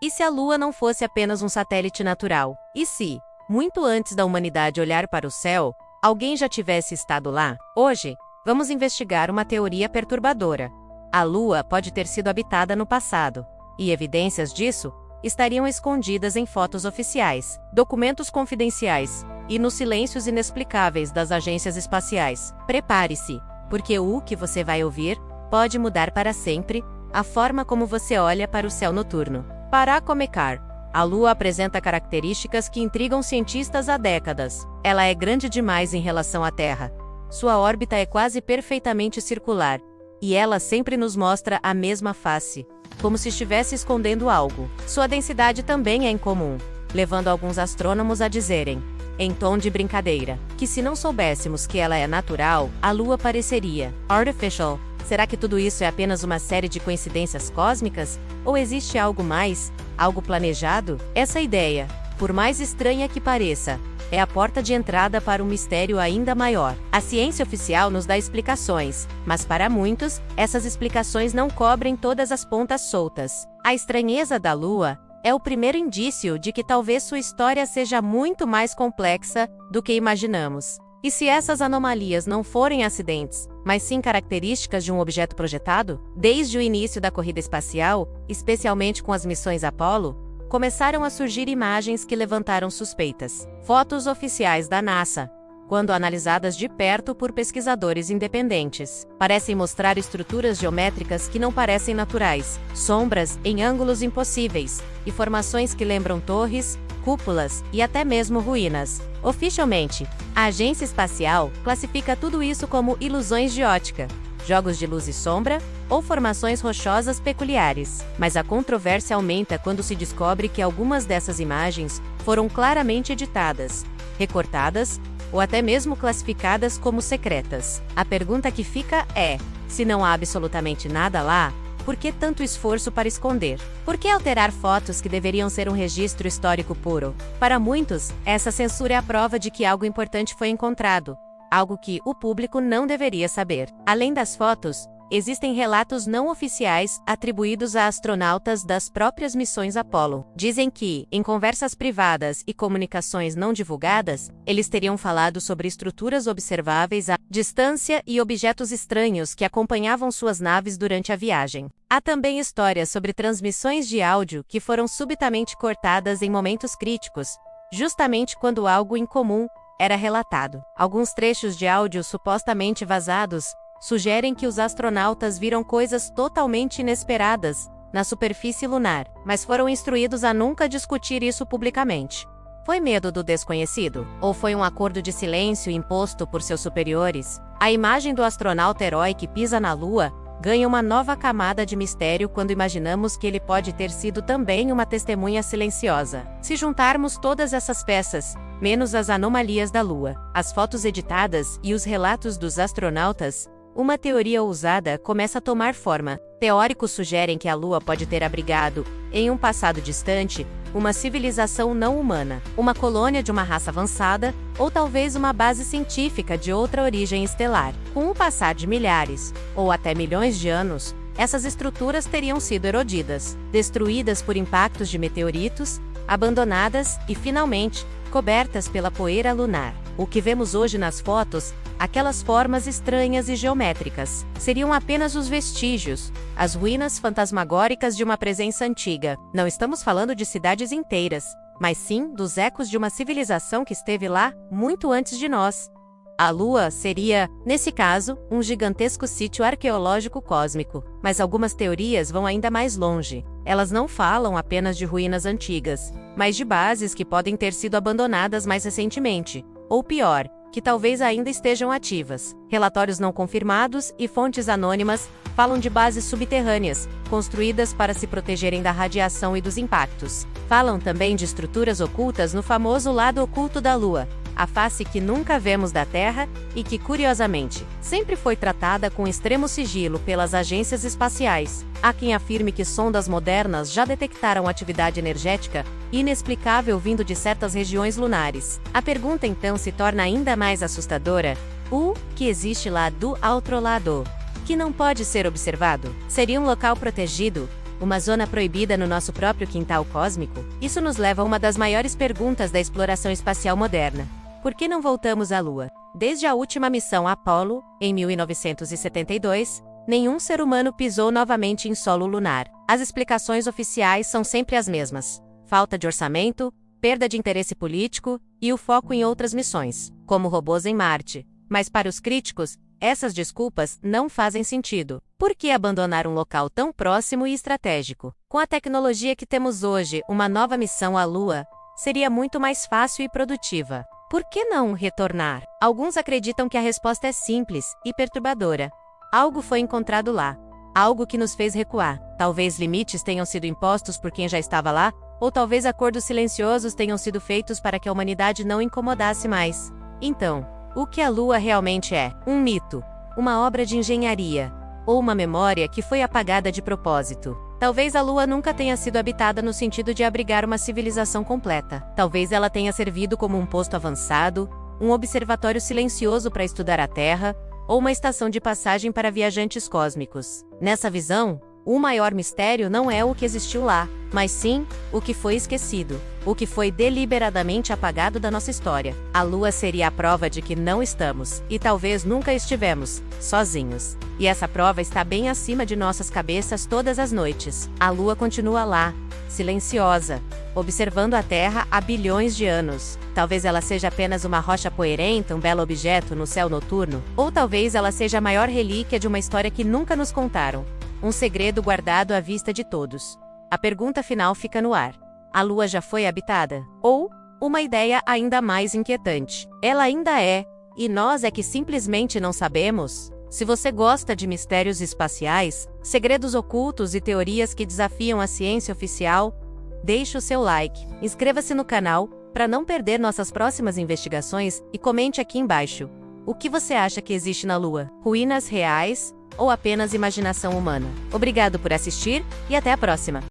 E se a Lua não fosse apenas um satélite natural? E se, muito antes da humanidade olhar para o céu, alguém já tivesse estado lá? Hoje, vamos investigar uma teoria perturbadora. A Lua pode ter sido habitada no passado, e evidências disso estariam escondidas em fotos oficiais, documentos confidenciais e nos silêncios inexplicáveis das agências espaciais. Prepare-se, porque o que você vai ouvir pode mudar para sempre a forma como você olha para o céu noturno. Para começar, a Lua apresenta características que intrigam cientistas há décadas. Ela é grande demais em relação à Terra. Sua órbita é quase perfeitamente circular, e ela sempre nos mostra a mesma face, como se estivesse escondendo algo. Sua densidade também é incomum, levando alguns astrônomos a dizerem, em tom de brincadeira, que se não soubéssemos que ela é natural, a Lua pareceria artificial. Será que tudo isso é apenas uma série de coincidências cósmicas? Ou existe algo mais, algo planejado? Essa ideia, por mais estranha que pareça, é a porta de entrada para um mistério ainda maior. A ciência oficial nos dá explicações, mas para muitos, essas explicações não cobrem todas as pontas soltas. A estranheza da Lua é o primeiro indício de que talvez sua história seja muito mais complexa do que imaginamos. E se essas anomalias não forem acidentes, mas sim características de um objeto projetado? Desde o início da corrida espacial, especialmente com as missões Apollo, começaram a surgir imagens que levantaram suspeitas. Fotos oficiais da NASA, quando analisadas de perto por pesquisadores independentes, parecem mostrar estruturas geométricas que não parecem naturais, sombras em ângulos impossíveis, e formações que lembram torres, cúpulas e até mesmo ruínas. Oficialmente, a Agência Espacial classifica tudo isso como ilusões de ótica, jogos de luz e sombra, ou formações rochosas peculiares. Mas a controvérsia aumenta quando se descobre que algumas dessas imagens foram claramente editadas, recortadas, ou até mesmo classificadas como secretas. A pergunta que fica é, se não há absolutamente nada lá, por que tanto esforço para esconder? Por que alterar fotos que deveriam ser um registro histórico puro? Para muitos, essa censura é a prova de que algo importante foi encontrado, algo que o público não deveria saber. Além das fotos, existem relatos não oficiais atribuídos a astronautas das próprias missões Apollo. Dizem que, em conversas privadas e comunicações não divulgadas, eles teriam falado sobre estruturas observáveis à distância e objetos estranhos que acompanhavam suas naves durante a viagem. Há também histórias sobre transmissões de áudio que foram subitamente cortadas em momentos críticos, justamente quando algo incomum era relatado. Alguns trechos de áudio supostamente vazados sugerem que os astronautas viram coisas totalmente inesperadas na superfície lunar, mas foram instruídos a nunca discutir isso publicamente. Foi medo do desconhecido? Ou foi um acordo de silêncio imposto por seus superiores? A imagem do astronauta herói que pisa na Lua ganha uma nova camada de mistério quando imaginamos que ele pode ter sido também uma testemunha silenciosa. Se juntarmos todas essas peças, menos as anomalias da Lua, as fotos editadas e os relatos dos astronautas, uma teoria ousada começa a tomar forma. Teóricos sugerem que a Lua pode ter abrigado, em um passado distante, uma civilização não humana, uma colônia de uma raça avançada, ou talvez uma base científica de outra origem estelar. Com o passar de milhares, ou até milhões de anos, essas estruturas teriam sido erodidas, destruídas por impactos de meteoritos, abandonadas e, finalmente, cobertas pela poeira lunar. O que vemos hoje nas fotos, aquelas formas estranhas e geométricas, seriam apenas os vestígios, as ruínas fantasmagóricas de uma presença antiga. Não estamos falando de cidades inteiras, mas sim dos ecos de uma civilização que esteve lá muito antes de nós. A Lua seria, nesse caso, um gigantesco sítio arqueológico cósmico. Mas algumas teorias vão ainda mais longe. Elas não falam apenas de ruínas antigas, mas de bases que podem ter sido abandonadas mais recentemente. Ou pior, que talvez ainda estejam ativas. Relatórios não confirmados e fontes anônimas falam de bases subterrâneas, construídas para se protegerem da radiação e dos impactos. Falam também de estruturas ocultas no famoso lado oculto da Lua, a face que nunca vemos da Terra e que, curiosamente, sempre foi tratada com extremo sigilo pelas agências espaciais. Há quem afirme que sondas modernas já detectaram atividade energética inexplicável vindo de certas regiões lunares. A pergunta então se torna ainda mais assustadora: o que existe lá do outro lado, que não pode ser observado? Seria um local protegido, Uma zona proibida no nosso próprio quintal cósmico? Isso nos leva a uma das maiores perguntas da exploração espacial moderna. Por que não voltamos à Lua? Desde a última missão Apollo, em 1972, nenhum ser humano pisou novamente em solo lunar. As explicações oficiais são sempre as mesmas: falta de orçamento, perda de interesse político e o foco em outras missões, como robôs em Marte. Mas para os críticos, essas desculpas não fazem sentido. Por que abandonar um local tão próximo e estratégico? Com a tecnologia que temos hoje, uma nova missão à Lua seria muito mais fácil e produtiva. Por que não retornar? Alguns acreditam que a resposta é simples e perturbadora. Algo foi encontrado lá. Algo que nos fez recuar. Talvez limites tenham sido impostos por quem já estava lá, ou talvez acordos silenciosos tenham sido feitos para que a humanidade não incomodasse mais. Então, o que a Lua realmente é? Um mito? Uma obra de engenharia? Ou uma memória que foi apagada de propósito? Talvez a Lua nunca tenha sido habitada no sentido de abrigar uma civilização completa. Talvez ela tenha servido como um posto avançado, um observatório silencioso para estudar a Terra, ou uma estação de passagem para viajantes cósmicos. Nessa visão, o maior mistério não é o que existiu lá, mas sim o que foi esquecido, o que foi deliberadamente apagado da nossa história. A Lua seria a prova de que não estamos, e talvez nunca estivemos, sozinhos. E essa prova está bem acima de nossas cabeças todas as noites. A Lua continua lá, silenciosa, observando a Terra há bilhões de anos. Talvez ela seja apenas uma rocha poeirenta, um belo objeto no céu noturno, ou talvez ela seja a maior relíquia de uma história que nunca nos contaram. Um segredo guardado à vista de todos. A pergunta final fica no ar: a Lua já foi habitada? Ou, uma ideia ainda mais inquietante, ela ainda é, e nós é que simplesmente não sabemos? Se você gosta de mistérios espaciais, segredos ocultos e teorias que desafiam a ciência oficial, deixe o seu like, inscreva-se no canal para não perder nossas próximas investigações e comente aqui embaixo: o que você acha que existe na Lua? Ruínas reais ou apenas imaginação humana? Obrigado por assistir e até a próxima!